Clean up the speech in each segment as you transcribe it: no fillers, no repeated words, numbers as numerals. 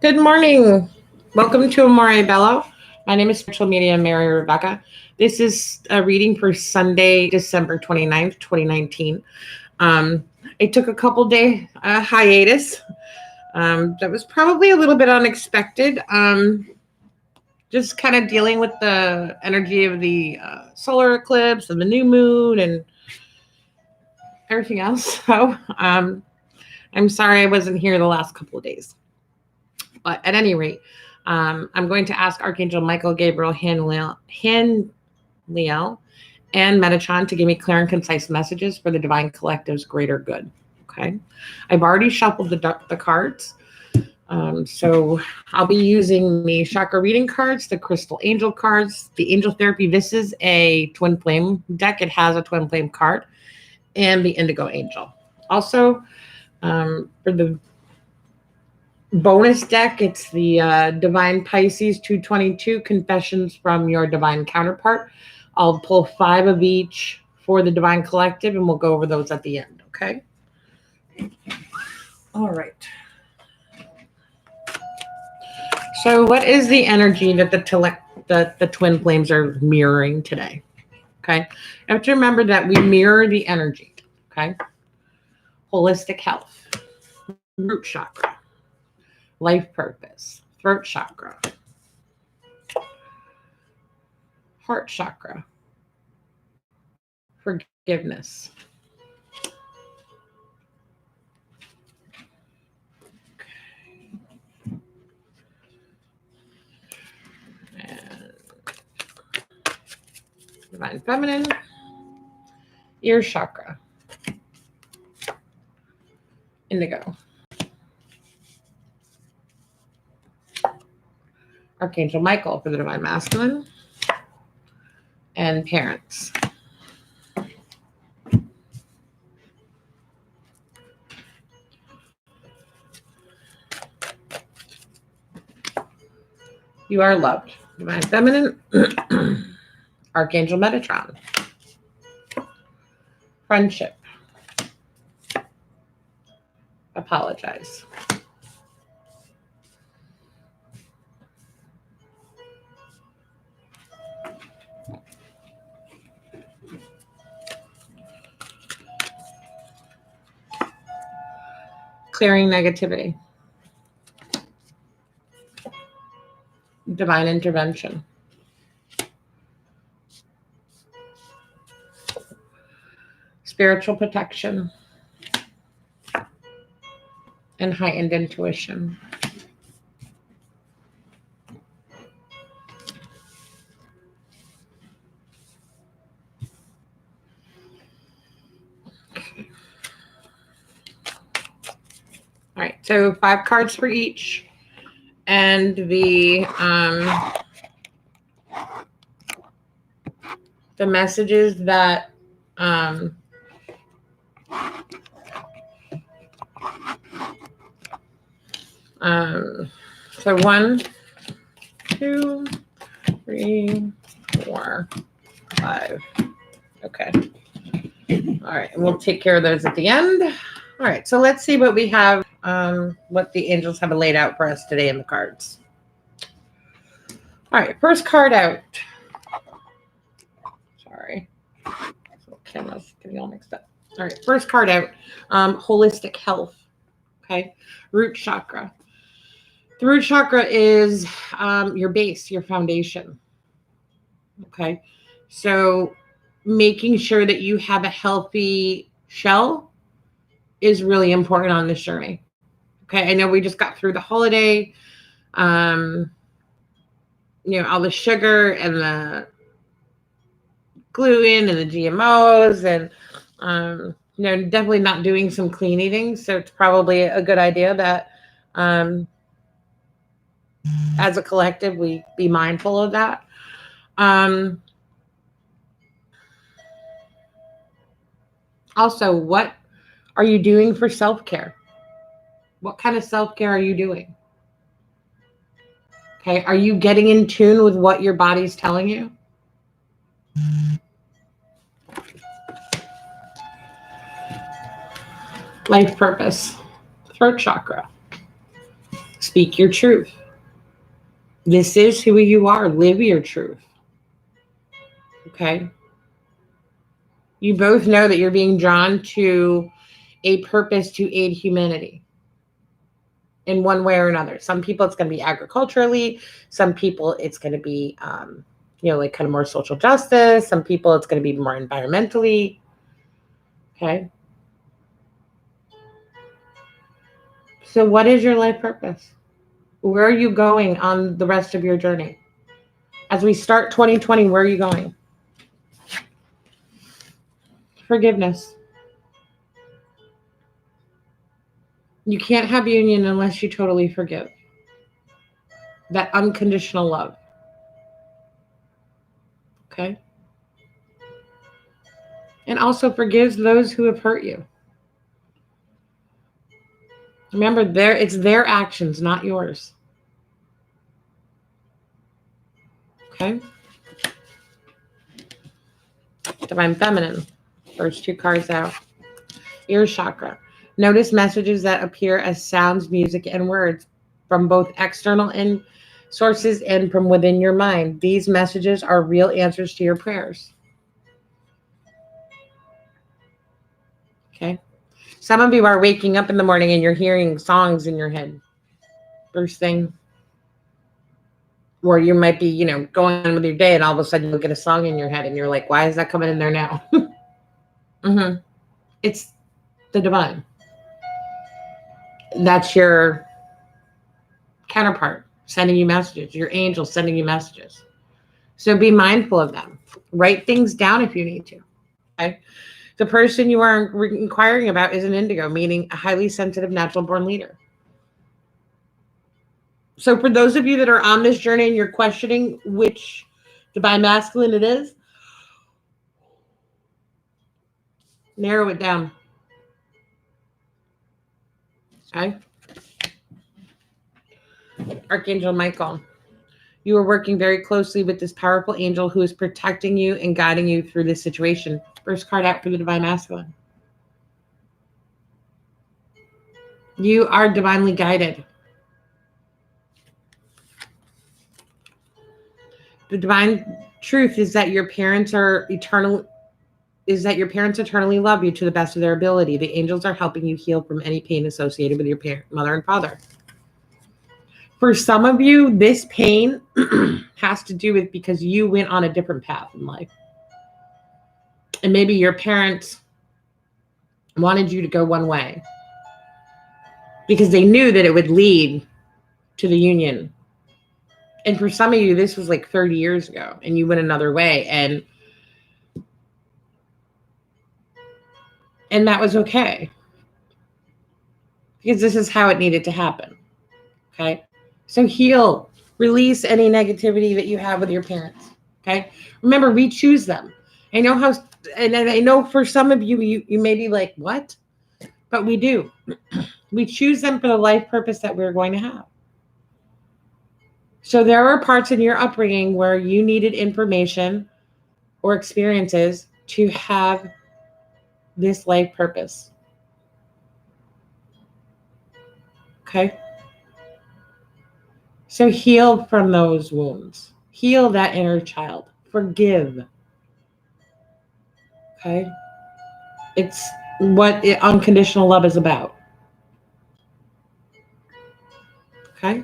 Good morning. Welcome to Amore, Bello. My name is Spiritual Medium Mary Rebecca. This is a reading for Sunday, December 29th, 2019. I took a couple day hiatus. That was probably a little bit unexpected. Just kind of dealing with the energy of the solar eclipse and the new moon and everything else. So I'm sorry I wasn't here the last couple of days. But at any rate, I'm going to ask Archangel Michael, Gabriel, Hanliel, and Metatron to give me clear and concise messages for the Divine Collective's greater good. Okay. I've already shuffled the cards. So I'll be using the chakra reading cards, the crystal angel cards, the angel therapy. This is a twin flame deck. It has a twin flame card and the indigo angel. Also, for the bonus deck, it's the Divine Pisces 222 Confessions from Your Divine Counterpart. I'll pull 5 of each for the Divine Collective, and we'll go over those at the end, okay? All right. So what is the energy that the twin flames are mirroring today? Okay? You have to remember that we mirror the energy, okay? Holistic health, root chakra, life purpose, throat chakra, heart chakra, forgiveness. And divine feminine, ear chakra, indigo, Archangel Michael for the divine masculine, and parents. You are loved. Divine feminine, Archangel Metatron, friendship, apologize. Clearing negativity. Divine intervention. Spiritual protection. And heightened intuition. All right, so 5 cards for each. And the messages that so 1, 2, 3, 4, 5. Okay. All right, and we'll take care of those at the end. All right, so let's see what we have, what the angels have laid out for us today in the cards. All right, first card out. Sorry. So camera's getting all mixed up. All right, first card out, holistic health, okay? Root chakra. The root chakra is your base, your foundation, okay? So making sure that you have a healthy shell is really important on this journey. Okay, I know we just got through the holiday, all the sugar and the gluten and the GMOs and, definitely not doing some clean eating. So it's probably a good idea that as a collective, we be mindful of that. Also, what are you doing for self-care? What kind of self-care are you doing? Okay, are you getting in tune with what your body's telling you? Life purpose, throat chakra, Speak your truth. This is who you are. Live your truth. Okay? You both know that you're being drawn to a purpose to aid humanity in one way or another. Some people it's going to be agriculturally. Some people it's going to be, like kind of more social justice. Some people it's going to be more environmentally. Okay. So what is your life purpose? Where are you going on the rest of your journey? As we start 2020, where are you going? Forgiveness. You can't have union unless you totally forgive. That unconditional love. Okay? And also forgives those who have hurt you. Remember, it's their actions, not yours. Okay? Divine Feminine. First two cards out. Ear chakra. Notice messages that appear as sounds, music, and words from both external sources and from within your mind. These messages are real answers to your prayers. Okay? Some of you are waking up in the morning and you're hearing songs in your head. First thing. Or you might be, going on with your day and all of a sudden you'll get a song in your head and you're like, why is that coming in there now? Mm-hmm. It's the divine. That's your counterpart sending you messages, your angel sending you messages. So be mindful of them. Write things down if you need to. Okay? The person you are inquiring about is an indigo, meaning a highly sensitive natural born leader. So for those of you that are on this journey and you're questioning which divine masculine it is, narrow it down. Okay? Archangel Michael. You are working very closely with this powerful angel who is protecting you and guiding you through this situation. First card out for the divine masculine. You are divinely guided. The divine truth is that your parents eternally love you to the best of their ability. The angels are helping you heal from any pain associated with your mother and father. For some of you, this pain has to do with because you went on a different path in life. And maybe your parents wanted you to go one way because they knew that it would lead to the union. And for some of you, this was like 30 years ago and you went another way. And that was okay. Because this is how it needed to happen. Okay? So heal. Release any negativity that you have with your parents. Okay? Remember, we choose them. I know for some of you, you may be like, what? But we do. We choose them for the life purpose that we're going to have. So there are parts in your upbringing where you needed information or experiences to have this life purpose. Okay? So heal from those wounds. Heal that inner child. Forgive. Okay? It's what unconditional love is about. Okay?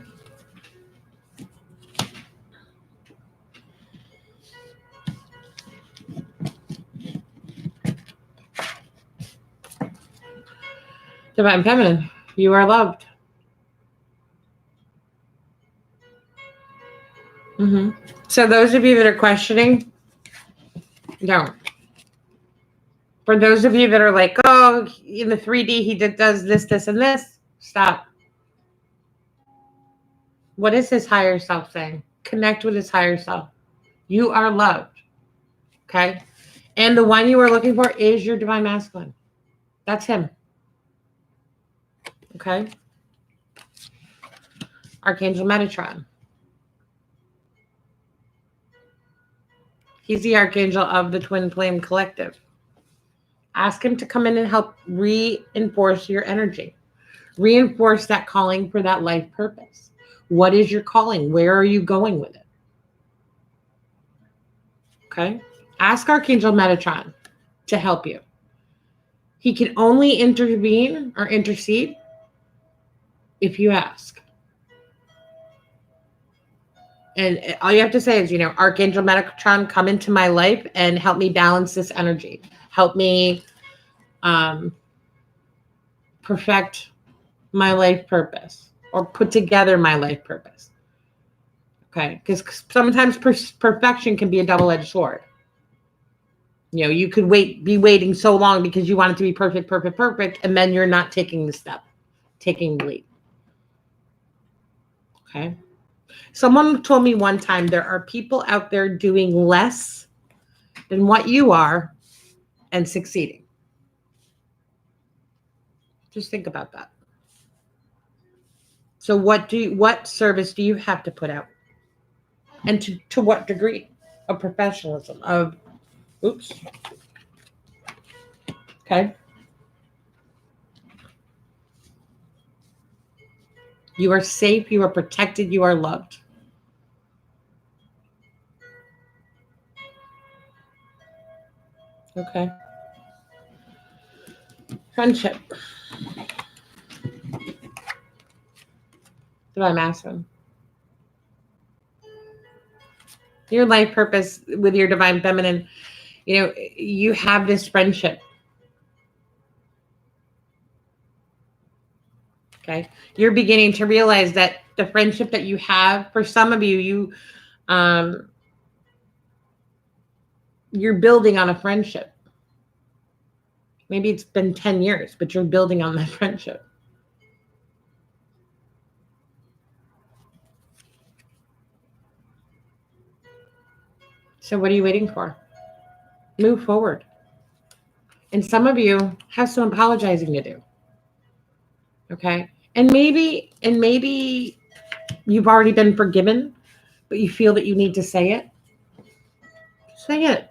Divine Feminine, you are loved. Mm-hmm. So those of you that are questioning, don't. For those of you that are like, oh, in the 3D, he does this, and this, stop. What is his higher self saying? Connect with his higher self. You are loved. Okay? And the one you are looking for is your divine masculine. That's him. Okay? Archangel Metatron. He's the archangel of the Twin Flame Collective. Ask him to come in and help reinforce your energy. Reinforce that calling for that life purpose. What is your calling? Where are you going with it? Okay. Ask Archangel Metatron to help you. He can only intervene or intercede if you ask. And all you have to say is, Archangel Metatron, come into my life and help me balance this energy. Help me perfect my life purpose, or put together my life purpose. Okay? Because sometimes perfection can be a double-edged sword. You could be waiting so long because you want it to be perfect, and then you're not taking the step, taking the leap. Okay? Someone told me one time there are people out there doing less than what you are and succeeding. Just think about that. So what service do you have to put out? And to what degree of professionalism, okay? You are safe, you are protected, you are loved. Okay. Friendship. Divine Masculine. Your life purpose with your Divine Feminine, you have this friendship. Okay. You're beginning to realize that the friendship that you have, for some of you, you're building on a friendship. Maybe it's been 10 years, but you're building on that friendship. So what are you waiting for? Move forward. And some of you have some apologizing to do. Okay? And maybe you've already been forgiven, but you feel that you need to say it. Say it.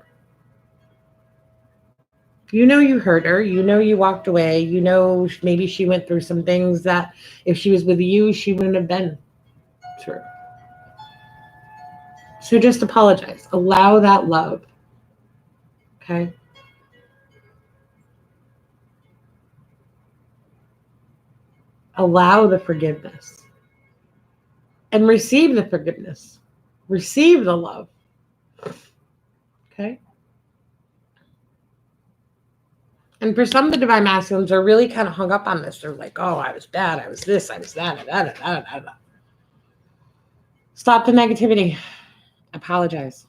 You hurt her. You walked away. Maybe she went through some things that if she was with you, she wouldn't have been through. So just apologize. Allow that love. Okay? Allow the forgiveness. And receive the forgiveness. Receive the love. Okay? And for some of the Divine Masculines are really kind of hung up on this. They're like, oh, I was bad. I was this. I was that. Stop the negativity. Apologize.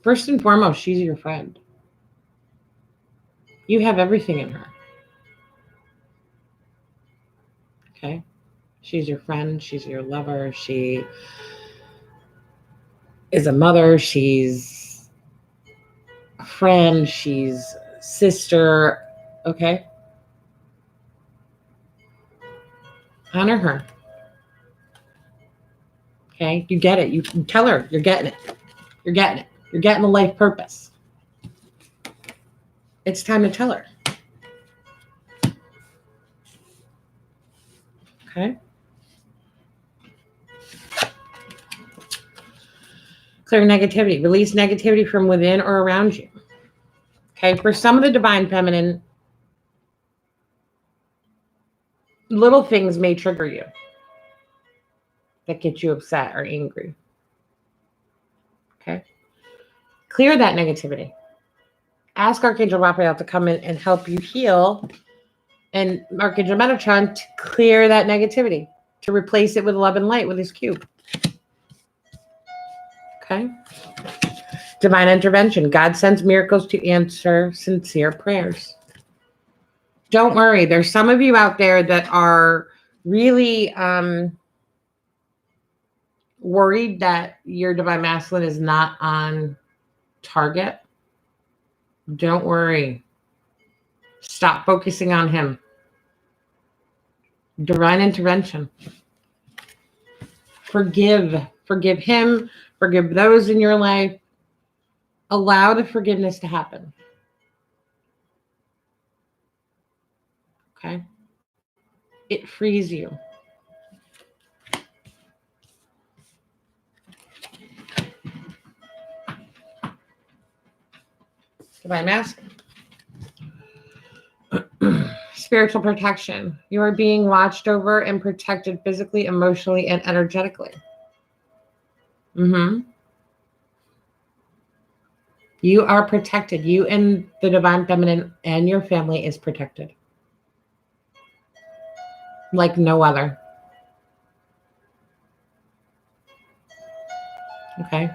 First and foremost, she's your friend. You have everything in her. Okay? She's your friend. She's your lover. She is a mother. She's a friend. She's a sister. Okay? Honor her. Okay? You get it. You tell her you're getting it. You're getting it. You're getting the life purpose. It's time to tell her. Okay? Clear negativity. Release negativity from within or around you. Okay? For some of the Divine Feminine, little things may trigger you that get you upset or angry. Okay? Clear that negativity. Ask Archangel Raphael to come in and help you heal, and Archangel Metatron to clear that negativity, to replace it with love and light with his cube. Okay? Divine intervention. God sends miracles to answer sincere prayers. Don't worry. There's some of you out there that are really worried that your Divine Masculine is not on target. Don't worry. Stop focusing on him. Divine intervention. Forgive. Forgive him. Forgive those in your life. Allow the forgiveness to happen. Okay? It frees you. Divine Masculine. Spiritual protection. You are being watched over and protected physically, emotionally, and energetically. You are protected. You and the Divine Feminine and your family is protected. Like no other. Okay?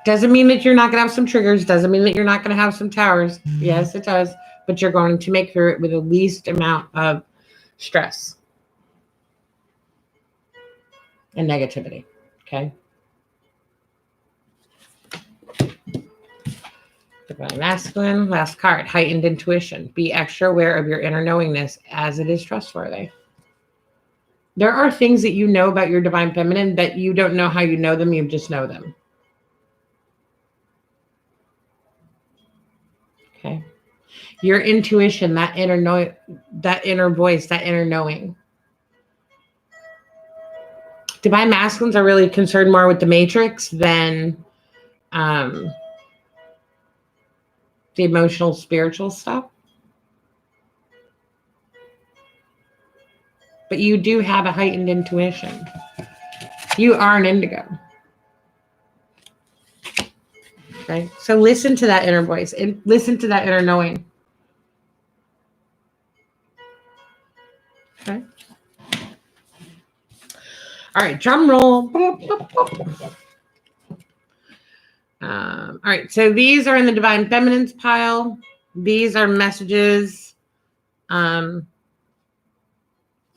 Doesn't mean that you're not going to have some triggers. Doesn't mean that you're not going to have some towers. Yes, it does. But you're going to make through it with the least amount of stress and negativity. Okay? Divine Masculine. Last card. Heightened intuition. Be extra aware of your inner knowingness as it is trustworthy. There are things that you know about your Divine Feminine that you don't know how you know them. You just know them. Okay. Your intuition, that inner voice, that inner knowing. Divine Masculines are really concerned more with the matrix than the emotional, spiritual stuff. But you do have a heightened intuition. You are an indigo. Okay. So listen to that inner voice and listen to that inner knowing. Okay. All right, drum roll. All right, so these are in the Divine Feminine's pile. These are messages from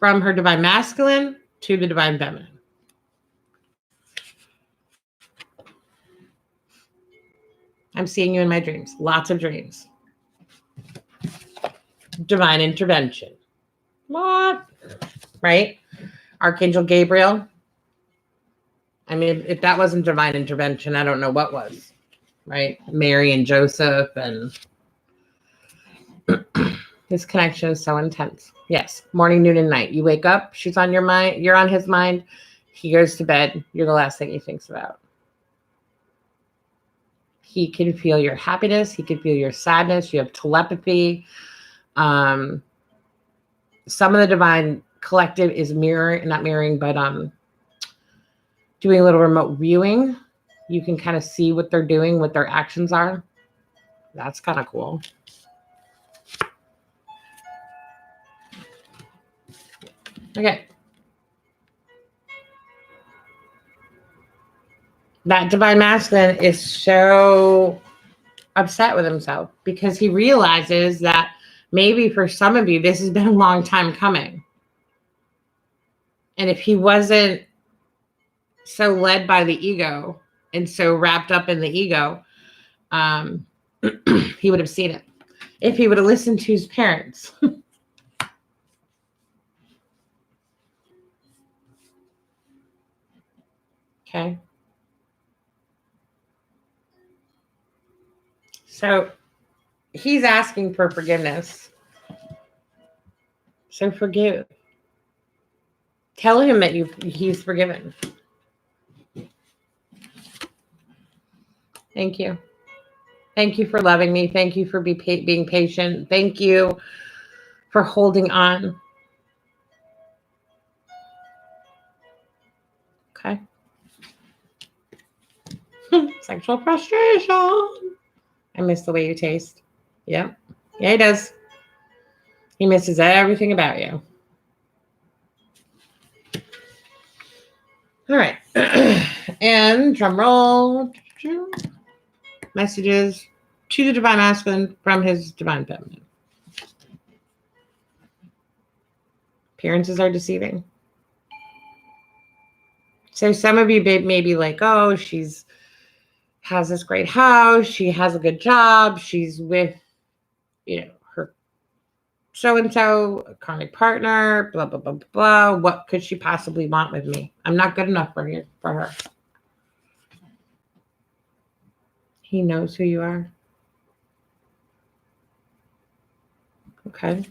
her Divine Masculine to the Divine Feminine. I'm seeing you in my dreams. Lots of dreams. Divine intervention. What? Right? Archangel Gabriel. I mean, if that wasn't divine intervention, I don't know what was. Right? Mary and Joseph, and this connection is so intense. Yes. Morning, noon, and night. You wake up, she's on your mind, you're on his mind. He goes to bed, you're the last thing he thinks about. He can feel your happiness. He can feel your sadness. You have telepathy. Some of the Divine Collective is not mirroring, but doing a little remote viewing. You can kind of see what they're doing, what their actions are. That's kind of cool. Okay. That Divine Masculine is so upset with himself because he realizes that maybe for some of you, this has been a long time coming. And if he wasn't so led by the ego and so wrapped up in the ego, he would have seen it. If he would have listened to his parents. Okay. So he's asking for forgiveness. So forgive. Tell him that he's forgiven. Thank you. Thank you for loving me. Thank you for being patient. Thank you for holding on. Okay. Sexual frustration. I miss the way you taste. Yep. Yeah, he does. He misses everything about you. All right. And drum roll. Messages to the Divine Masculine from his Divine Feminine. Appearances are deceiving. So some of you may be like, oh, has this great house. She has a good job. She's with, her so-and-so, a karmic partner, blah, blah, blah, blah, blah. What could she possibly want with me? I'm not good enough for her. He knows who you are. Okay.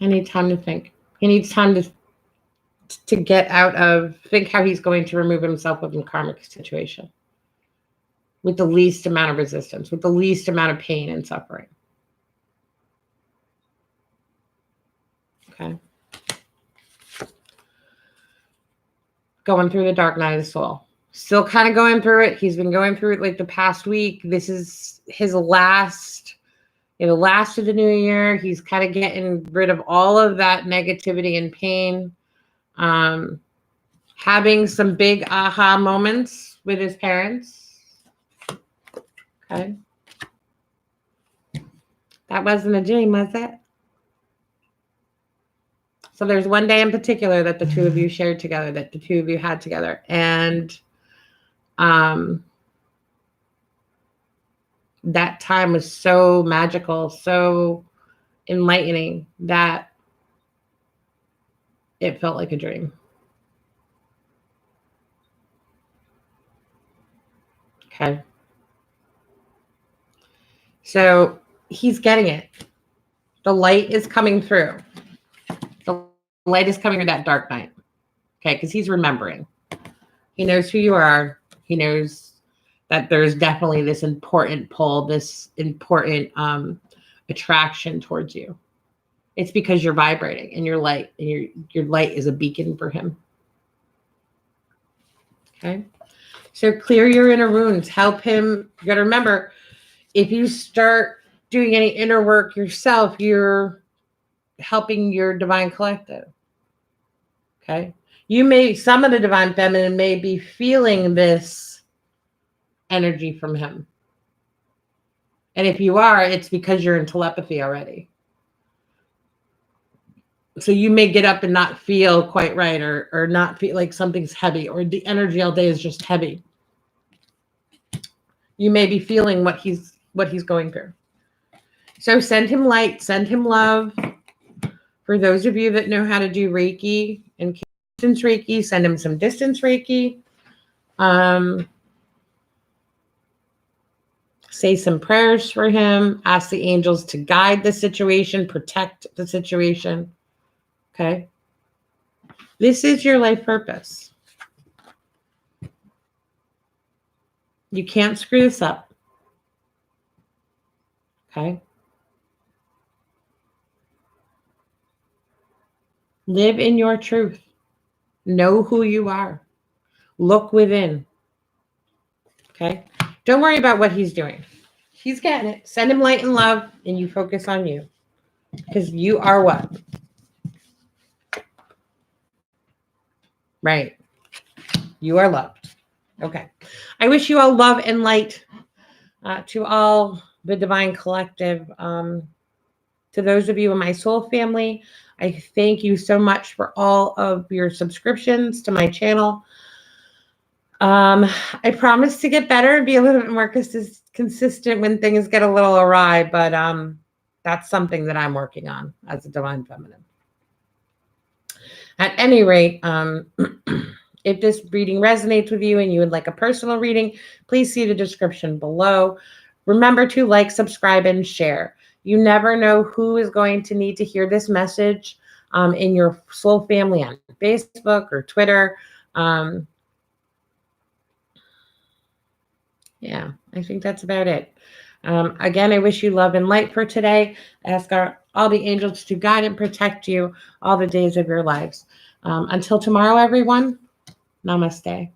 I need time to think. He needs time to get out of, think how he's going to remove himself from the karmic situation with the least amount of resistance, with the least amount of pain and suffering. Okay. Going through the dark night of the soul. Still kind of going through it. He's been going through it like the past week. This is his last, last of the new year. He's kind of getting rid of all of that negativity and pain. Having some big aha moments with his parents. Okay. That wasn't a dream, was it? So there's one day in particular that the two of you shared together, that the two of you had together. And that time was so magical, so enlightening that it felt like a dream. Okay. So he's getting it. The light is coming through. The light is coming through that dark night. Okay, because he's remembering. He knows who you are. He knows that there's definitely this important pull, this important attraction towards you. It's because you're vibrating and your light, and your light is a beacon for him. Okay. So clear your inner wounds. Help him. You got to remember, if you start doing any inner work yourself, you're helping your divine collective. Okay. Some of the divine feminine may be feeling this energy from him. And if you are, it's because you're in telepathy already. So you may get up and not feel quite right, or not feel like something's heavy, or the energy all day is just heavy. You may be feeling what he's going through. So send him light, send him love. For those of you that know how to do Reiki and distance Reiki, send him some distance Reiki. Say some prayers for him. Ask the angels to guide the situation, protect the situation. Okay? This is your life purpose. You can't screw this up. Okay? Live in your truth. Know who you are. Look within. Okay? Don't worry about what he's doing. He's getting it. Send him light and love, and you focus on you. Because you are what? Right. You are loved. Okay. I wish you all love and light to all the divine collective. To those of you in my soul family, I thank you so much for all of your subscriptions to my channel. I promise to get better and be a little bit more consistent when things get a little awry, but that's something that I'm working on as a divine feminine. At any rate, if this reading resonates with you and you would like a personal reading, please see the description below. Remember to like, subscribe, and share. You never know who is going to need to hear this message in your soul family on Facebook or Twitter. Yeah, I think that's about it. Again, I wish you love and light for today. Ask all the angels to guide and protect you all the days of your lives. Until tomorrow, everyone, namaste.